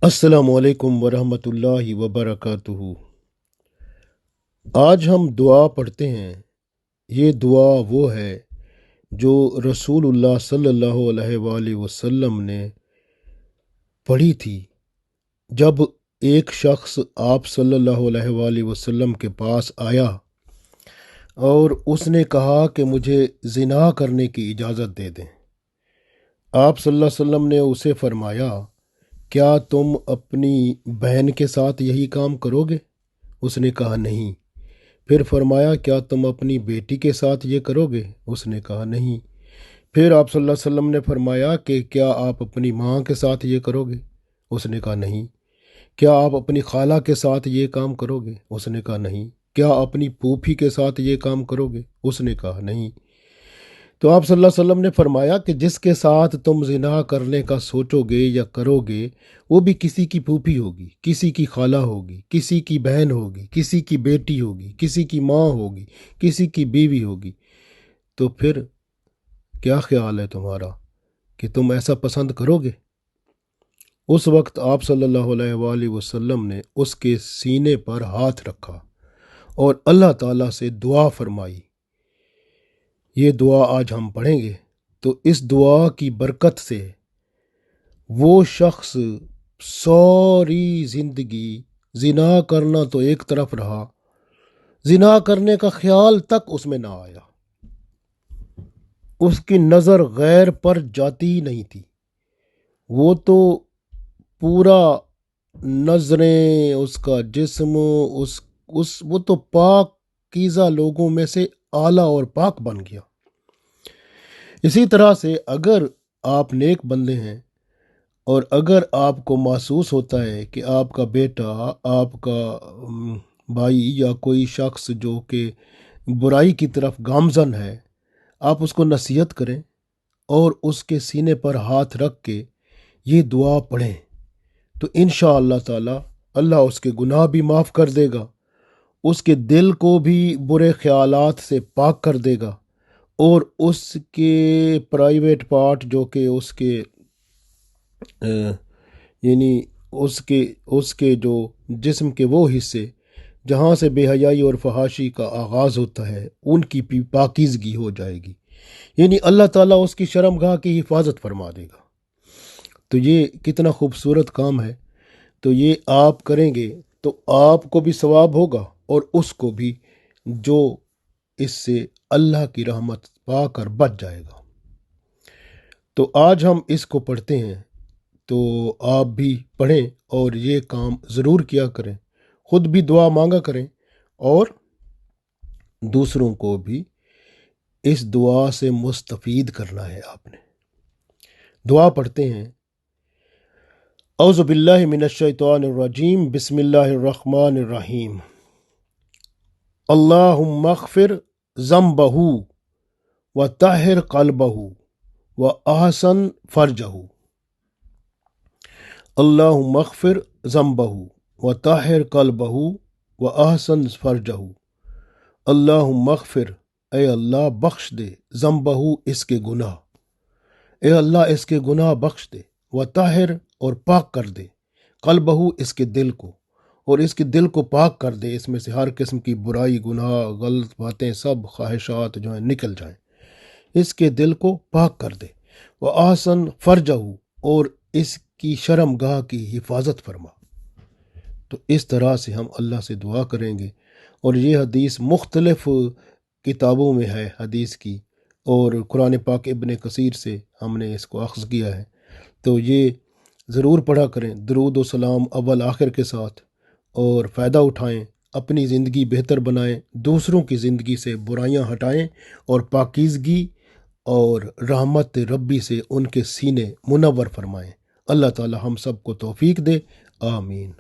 السلام علیکم ورحمۃ اللہ وبرکاتہ۔ آج ہم دعا پڑھتے ہیں۔ یہ دعا وہ ہے جو رسول اللہ صلی اللہ علیہ وآلہ وسلم نے پڑھی تھی جب ایک شخص آپ صلی اللہ علیہ وآلہ وسلم کے پاس آیا اور اس نے کہا کہ مجھے زنا کرنے کی اجازت دے دیں۔ آپ صلی اللہ علیہ وسلم نے اسے فرمایا، کیا تم اپنی بہن کے ساتھ یہی کام کرو گے؟ اس نے کہا نہیں۔ پھر فرمایا، کیا تم اپنی بیٹی کے ساتھ یہ کرو گے؟ اس نے کہا نہیں۔ پھر آپ صلی اللہ علیہ وسلم نے فرمایا کہ کیا آپ اپنی ماں کے ساتھ یہ کرو گے؟ اس نے کہا نہیں۔ کیا آپ اپنی خالہ کے ساتھ یہ کام کرو گے؟ اس نے کہا نہیں۔ کیا اپنی پھوپھی کے ساتھ یہ کام کرو گے؟ اس نے کہا نہیں۔ تو آپ صلی اللہ علیہ وسلم نے فرمایا کہ جس کے ساتھ تم زنا کرنے کا سوچو گے یا کرو گے وہ بھی کسی کی پھوپھی ہوگی، کسی کی خالہ ہوگی، کسی کی بہن ہوگی، کسی کی بیٹی ہوگی، کسی کی ماں ہوگی، کسی کی بیوی ہوگی۔ تو پھر کیا خیال ہے تمہارا کہ تم ایسا پسند کرو گے؟ اس وقت آپ صلی اللہ علیہ وآلہ وسلم نے اس کے سینے پر ہاتھ رکھا اور اللہ تعالیٰ سے دعا فرمائی۔ یہ دعا آج ہم پڑھیں گے تو اس دعا کی برکت سے وہ شخص ساری زندگی زنا کرنا تو ایک طرف رہا، زنا کرنے کا خیال تک اس میں نہ آیا، اس کی نظر غیر پر جاتی ہی نہیں تھی۔ وہ تو پورا نظریں، اس کا جسم، وہ تو پاکیزہ لوگوں میں سے اعلیٰ اور پاک بن گیا۔ اسی طرح سے اگر آپ نیک بندے ہیں اور اگر آپ کو محسوس ہوتا ہے کہ آپ کا بیٹا، آپ کا بھائی یا کوئی شخص جو کہ برائی کی طرف گامزن ہے، آپ اس کو نصیحت کریں اور اس کے سینے پر ہاتھ رکھ کے یہ دعا پڑھیں تو انشاءاللہ تعالی اللہ اس کے گناہ بھی معاف کر دے گا، اس کے دل کو بھی برے خیالات سے پاک کر دے گا، اور اس کے پرائیویٹ پارٹ جو کہ اس کے یعنی اس کے جو جسم کے وہ حصے جہاں سے بے حیائی اور فحاشی کا آغاز ہوتا ہے ان کی بھی پاکیزگی ہو جائے گی، یعنی اللہ تعالیٰ اس کی شرمگاہ کی حفاظت فرما دے گا۔ تو یہ کتنا خوبصورت کام ہے۔ تو یہ آپ کریں گے تو آپ کو بھی ثواب ہوگا اور اس کو بھی، جو اس سے اللہ کی رحمت پا کر بچ جائے گا۔ تو آج ہم اس کو پڑھتے ہیں تو آپ بھی پڑھیں اور یہ کام ضرور کیا کریں، خود بھی دعا مانگا کریں اور دوسروں کو بھی اس دعا سے مستفید کرنا ہے آپ نے۔ دعا پڑھتے ہیں۔ اعوذ باللہ من الشیطان الرجیم، بسم اللہ الرحمن الرحیم۔ اللہم اغفر ذنبہ وطہر قلبہ واحسن فرجہ۔ اللہم اغفر ذنبہ وطہر قلبہ واحسن فرجہ۔ اللہم اغفر، اے اللہ بخش دے، ذنبہ اس کے گناہ، اے اللہ اس کے گناہ بخش دے، وطہر اور پاک کر دے، قلبہ اس کے دل کو، اور اس کے دل کو پاک کر دے، اس میں سے ہر قسم کی برائی، گناہ، غلط باتیں، سب خواہشات جو ہیں نکل جائیں، اس کے دل کو پاک کر دے۔ وَأَحْسَنْ فَرْجَهُ، اور اس کی شرم گاہ کی حفاظت فرما۔ تو اس طرح سے ہم اللہ سے دعا کریں گے، اور یہ حدیث مختلف کتابوں میں ہے حدیث کی، اور قرآن پاک ابن کثیر سے ہم نے اس کو اخذ کیا ہے۔ تو یہ ضرور پڑھا کریں درود و سلام اول آخر کے ساتھ، اور فائدہ اٹھائیں، اپنی زندگی بہتر بنائیں، دوسروں کی زندگی سے برائیاں ہٹائیں، اور پاکیزگی اور رحمت ربی سے ان کے سینے منور فرمائیں۔ اللہ تعالی ہم سب کو توفیق دے، آمین۔